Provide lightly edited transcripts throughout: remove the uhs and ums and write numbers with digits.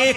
1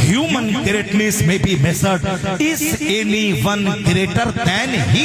Human greatness may be measured. Is anyone greater than he?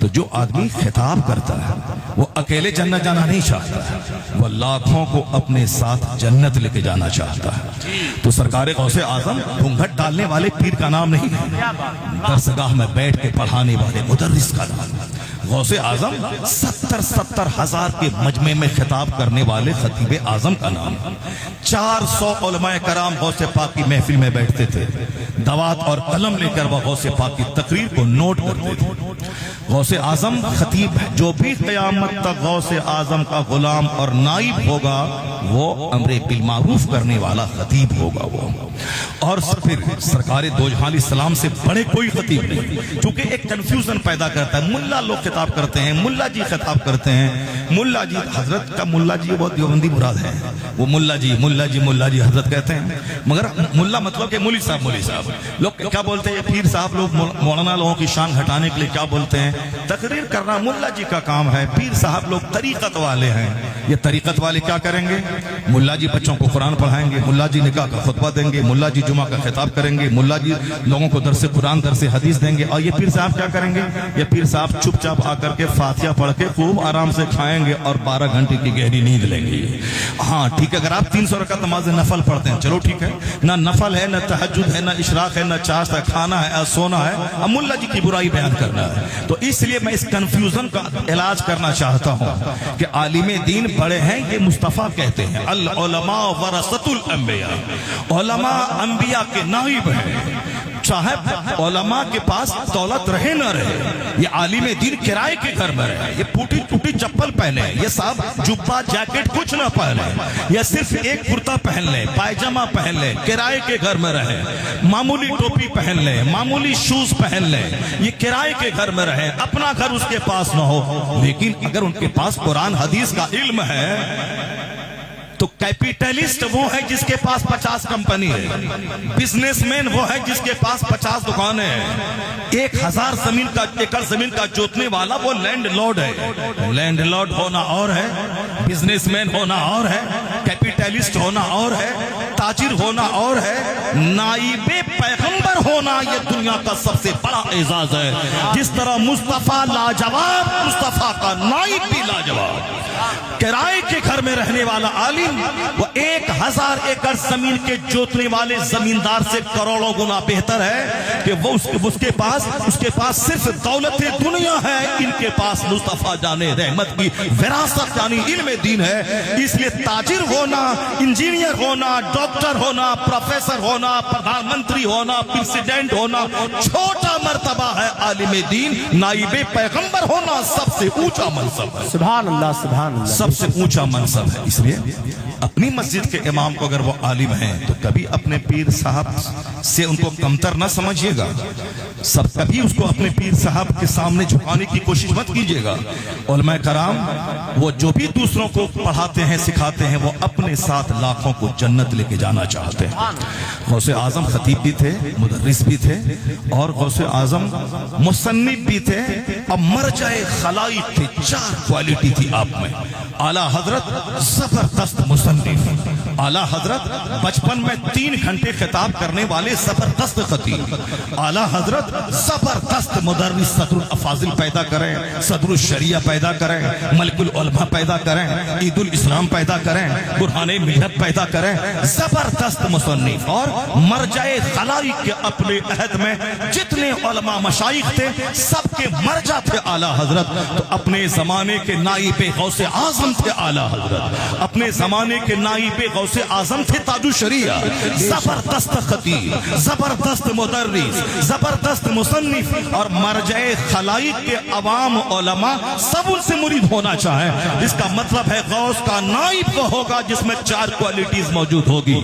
تو جو آدمی خطاب کرتا ہے وہ اکیلے جنت جانا نہیں چاہتا ہے، وہ لاکھوں کو اپنے ساتھ جنت لے کے جانا چاہتا ہے۔ تو سرکار غوث اعظم گھونگھٹ ڈالنے والے پیر کا نام نہیں ہے، درسگاہ میں بیٹھ کے پڑھانے والے مدرس کا نام ہے۔ غوث اعظم 70 ہزار کے مجمع میں خطاب کرنے والے خطیب اعظم کا نام ہے۔ 400 علماء کرام غوث پاک کی محفل میں بیٹھتے تھے، دوات اور قلم لے کر وہ غوث پاک کی تقریر کو نوٹ کرتے تھے۔ غوث اعظم خطیب ہے، جو بھی قیامت تک غوث اعظم کا غلام اور نائب ہوگا وہ امر بالمعروف کرنے والا خطیب ہوگا وہ، اور پھر سرکار دو جہاں علیہ السلام سے بڑے کوئی خطیب نہیں، چونکہ ایک کنفیوژن پیدا کرتا ہے۔ ملا لوگ خطاب کرتے ہیں، ملا جی خطاب کرتے ہیں، ملا جی حضرت کا ملا جی وہ دیوبندی مراد ہے، وہ ملا جی حضرت کہتے ہیں، مگر ملا مطلب کہ مولی صاحب لوگ کیا بولتے ہیں، پیر صاحب لوگ مولانا لوگوں کی شان گھٹانے کے لیے کیا بولتے ہیں، تقریر کرنا ملا جی کا کام ہے، پیر صاحب لوگ طریقت والے ہیں۔ یہ طریقت والے کیا کریں گے؟ ملا جی بچوں کو قرآن پڑھائیں گے، ملا جی نکاح کا خطبہ دیں گے، ملا جی جمعہ کا خطاب کریں گے، ملا جی لوگوں کو درس قرآن درس حدیث دیں گے، اور یہ پیر صاحب کیا کریں گے؟ یہ پیر صاحب چپ چاپ آ کر کے فاتحہ پڑھ کے خوب آرام سے کھائیں گے اور 12 گھنٹے کی گہری نیند لیں گے۔ ہاں ٹھیک ہے، اگر آپ 300 رکعت نماز نفل پڑھتے ہیں چلو ٹھیک ہے، نہ نفل ہے، نہ تہجد ہے، نہ اشراق ہے، نہ چاشت ہے، کھانا ہے، سونا ہے، اب ملا جی کی برائی بیان کرنا ہے۔ تو اس لیے میں اس کنفیوژن کا علاج کرنا چاہتا ہوں کہ عالم دین بڑے ہیں، یہ مصطفیٰ کہتے ہیں العلماء ورثۃ الانبیاء، علماء انبیاء کے نائب ہیں، چاہے علماء کے پاس دولت رہے نہ رہے، یہ عالم دین کرائے کے گھر میں رہے، یہ ٹوٹی ٹوٹی چپل پہنے، یہ صاحب جبہ جیکٹ کچھ نہ پہنے، یہ صرف ایک کرتا پہن لے، پائجامہ پہن لے، کرائے کے گھر میں رہے، معمولی ٹوپی پہن لے، معمولی شوز پہن لے، یہ کرائے کے گھر میں رہے، اپنا گھر اس کے پاس نہ ہو، لیکن اگر ان کے پاس قرآن حدیث کا علم ہے تو کیپیٹلسٹ وہ ہے جس کے پاس 50 کمپنی ہے، بزنس مین وہ ہے جس کے پاس 50 دکانیں ہیں، 1000 ایکڑ زمین کا جوتنے والا وہ لینڈ لارڈ ہے۔ لینڈ لارڈ ہونا اور ہے، بزنس مین ہونا اور ہے، کیپیٹلسٹ ہونا اور ہے، تاجر ہونا اور ہے، نائب پیغمبر ہونا یہ دنیا کا سب سے بڑا اعزاز ہے۔ جس طرح مصطفیٰ لاجواب، مصطفیٰ کا نائب بھی لاجواب۔ کرائے کے گھر میں رہنے والا عالم وہ 1000 ایکڑ زمین کے جوتنے والے زمیندار سے کروڑوں گنا بہتر ہے کہ وہ اس کے پاس صرف دولت دنیا ہے، ان کے پاس مصطفیٰ جان رحمت کی وراثت یعنی علم دین ہے۔ اس لیے تاجر ہونا، انجینئر ہونا، ڈاکٹر ہونا، پروفیسر ہونا، پردھان منتری ہونا، پریزیڈنٹ ہونا چھوٹا مرتبہ ہے، عالم دین نائب پیغمبر ہونا سب سے اونچا منصب ہے۔ سبحان اللہ، سبحان اللہ، سب سے اونچا منصب ہے۔ اس لیے اپنی مسجد کے امام کو اگر وہ عالم ہیں تو کبھی اپنے پیر صاحب سے ان کو کمتر نہ سمجھیے گا، کبھی اس کو اپنے پیر صاحب کے سامنے جھکانے کی کوشش مت کیجیے گا۔ علماء کرام وہ جو بھی دوسروں کو پڑھاتے ہیں سکھاتے ہیں وہ اپنے ساتھ لاکھوں کو جنت لے کے جانا چاہتے ہیں۔ غوث اعظم خطیب بھی تھے، مدرس بھی تھے، اور غوث اعظم مصنف بھی تھے، اور مرجع خلائق تھے۔ 4 کوالٹی تھی آپ میں۔ اعلیٰ حضرت زبردست مصنف، اعلیٰ حضرت بچپن میں 3 گھنٹے خطاب کرنے والے زبردست خطیب، اعلیٰ حضرت زبردست مدرس، صدر الافاضل پیدا کریں، صدر الشریعہ پیدا کریں، ملک العلماء پیدا کریں، عید الاسلام پیدا کریں، برہان ملت پیدا کریں، زبردست مصنف، اور مرجع خلائق کے اپنے عہد میں جتنے علماء مشائخ تھے سب کے مرجع تھے اعلیٰ حضرت۔ تو اپنے زمانے کے نائب غوث اعظم تھے اعلیٰ حضرت، اپنے زمانے کے نائب غوث اعظم تھے تاج الشریعہ، زبردست خطیب، زبردست مدرس، زبردست مصنف، اور مرجع خلائق کے عوام علماء سب ان سے مرید ہونا چاہیں۔ اس کا مطلب ہے غوث کا نائب وہ ہوگا جس میں 4 کوالٹیز موجود ہوگی،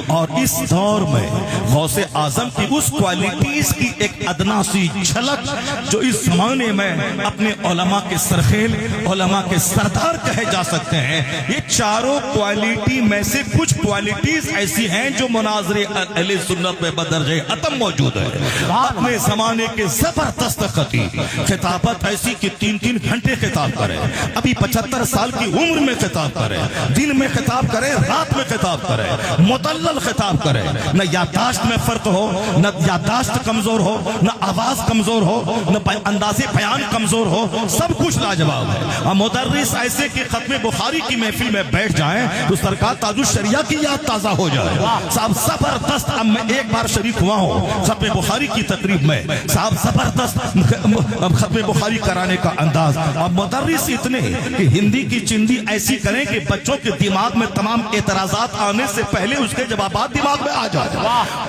اور اس دور میں غوث اعظم کی اس کوالٹیز کی ایک ادنا سی جھلک جو اس زمانے میں اپنے علماء کے سرخیل، علماء کے سردار کہے جا سکتے ہیں۔ یہ 4 کوالٹی میں سے کچھ کوالٹیز ایسی ہیں جو مناظر اہل سنت میں بدرجہ اتم موجود ہے۔ اپنے زمانے کے زبردست خطیب، خطابت ایسی کہ 3 گھنٹے خطاب کرے، ابھی 75 سال کی عمر میں خطاب کرے، دن میں خطاب کرے، رات میں خطاب کرے، مدلل خطاب کرے، نہ یادداشت میں فرق ہو، نہ یادداشت کمزور ہو، نہ آواز کمزور ہو، نہ انداز بیان کمزور ہو، سب کچھ لاجواب ہے۔ مدرس ایسے کہ ختم بخاری کی محفل میں بیٹھ جائیں تو سرکار تاج الشریعہ کی یاد تازہ ہو جائے۔ صاحب زبردست، اب میں ایک بار شریک ہوا ہوں ختم بخاری کی تقریب میں، صاحب زبردست ختم بخاری کرانے کا انداز۔ اب مدرس اتنے کہ ہندی کی چندی ایسی کریں کہ بچوں کے دماغ میں تمام اعتراضات آنے سے پہلے اس کے جوابات دماغ میں آ جائے۔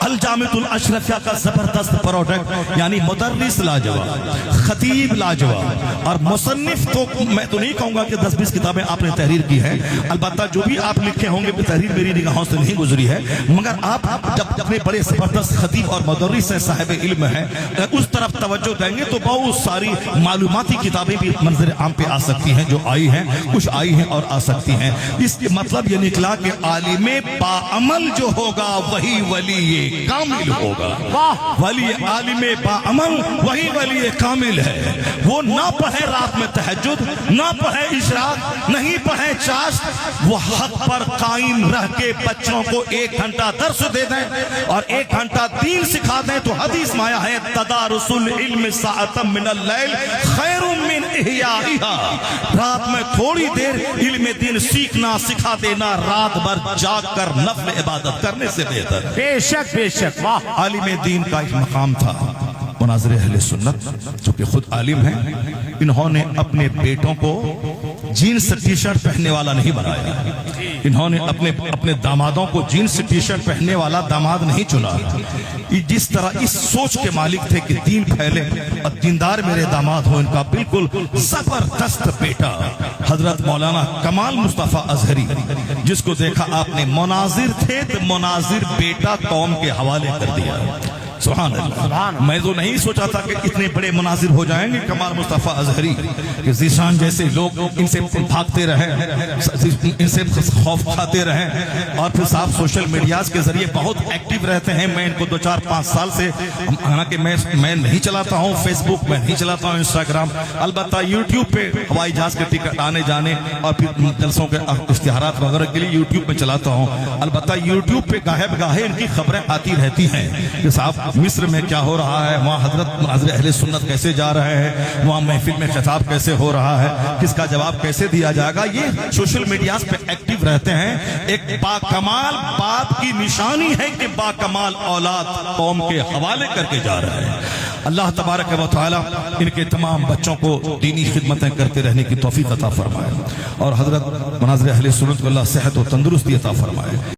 الجامعۃ الاشرفیہ کا زبردست پروڈکٹ، یعنی مدرس لاجواب، خطیب لاجواب، اور مصنف تو میں تو نہیں کہوں گا کہ 10-20 کتابیں آپ نے تحریر کی ہے، البتہ جو بھی آپ لکھے ہوں گے تحریر میری نگاہوں سے نہیں گزری ہے، مگر آپ جب اپنے بڑے زبردست خطیب اور مدرس صاحب علم ہیں اس طرف توجہ دیں گے تو بہت ساری معلوماتی کتابیں بھی منظر عام پہ آ سکتی ہیں، جو آئی ہیں، کچھ آئی ہیں اور آ سکتی ہیں۔ اس کے مطلب یہ نکلا کہ عالم باعمل جو ہوگا وہی ولی کامل ہوگا۔ ولی عالم باعمل وہی ولی کامل ہے۔ وہ نہ پڑھے رات میں تہجد، نہ پڑھے اشراق، نہیں پڑھے چاشت، وہ حق پر قائم رہ کے بچوں کو 1 گھنٹہ درس دے دیں اور 1 گھنٹہ دین سکھا دیں تو حدیث میں آیا ہے تدارس العلم ساعۃ من اللیل خیر من احیائها، رات میں تھوڑی دیر علم دین سیکھنا سکھا دینا رات بھر جاگ کر نفل عبادت کرنے سے بہتر۔ بے شک بے شک، واہ۔ عالم دین کا ایک مقام تھا مناظر اہل سنت جو کہ خود عالم ہیں، انہوں نے اپنے بیٹوں کو جینس ٹی شرٹ پہننے والا نہیں بنایا، انہوں نے اپنے دامادوں کو جینس ٹی شرٹ پہننے والا داماد نہیں چنا۔ جس طرح اس سوچ کے مالک تھے کہ دین پھیلے اور دیندار میرے داماد ہو، ان کا بالکل زبردست بیٹا حضرت مولانا کمال مصطفیٰ اظہری، جس کو دیکھا آپ نے مناظر تھے تو مناظر بیٹا قوم کے حوالے کر دیا۔ سبحان اللہ، میں تو نہیں سوچا تھا کہ اتنے بڑے مناظر ہو جائیں گے کمال مصطفیٰ اظہری کہ ذیشان جیسے لوگ ان سے بھاگتے رہیں، ان سے خوف کھاتے رہیں، اور پھر صاحب سوشل میڈیاز کے ذریعے بہت ایکٹیو رہتے ہیں۔ میں ان کو 2-4-5 سال سے، حالانکہ میں نہیں چلاتا ہوں فیس بک، میں نہیں چلاتا ہوں انسٹاگرام، البتہ یوٹیوب پہ ہوائی جہاز کے ٹکٹ آنے جانے اور پھر جلسوں کے اشتہارات وغیرہ کے لیے یوٹیوب پہ چلاتا ہوں۔ البتہ یوٹیوب پہ گاہے بگاہے ان کی خبریں آتی رہتی ہیں کہ صاحب مصر میں کیا ہو رہا ہے، وہاں حضرت مناظر اہل سنت کیسے جا رہے ہیں، وہاں محفل میں خطاب کیسے ہو رہا ہے، کس کا جواب کیسے دیا جائے گا، یہ سوشل میڈیاز پہ ایکٹیو رہتے ہیں۔ ایک باکمال باپ کی نشانی ہے کہ باکمال اولاد قوم کے حوالے کر کے جا رہے ہیں۔ اللہ تبارک و تعالی ان کے تمام بچوں کو دینی خدمتیں کرتے رہنے کی توفیق عطا فرمائے اور حضرت مناظر اہل سنت کو اللہ صحت و تندرستی عطا فرمائے۔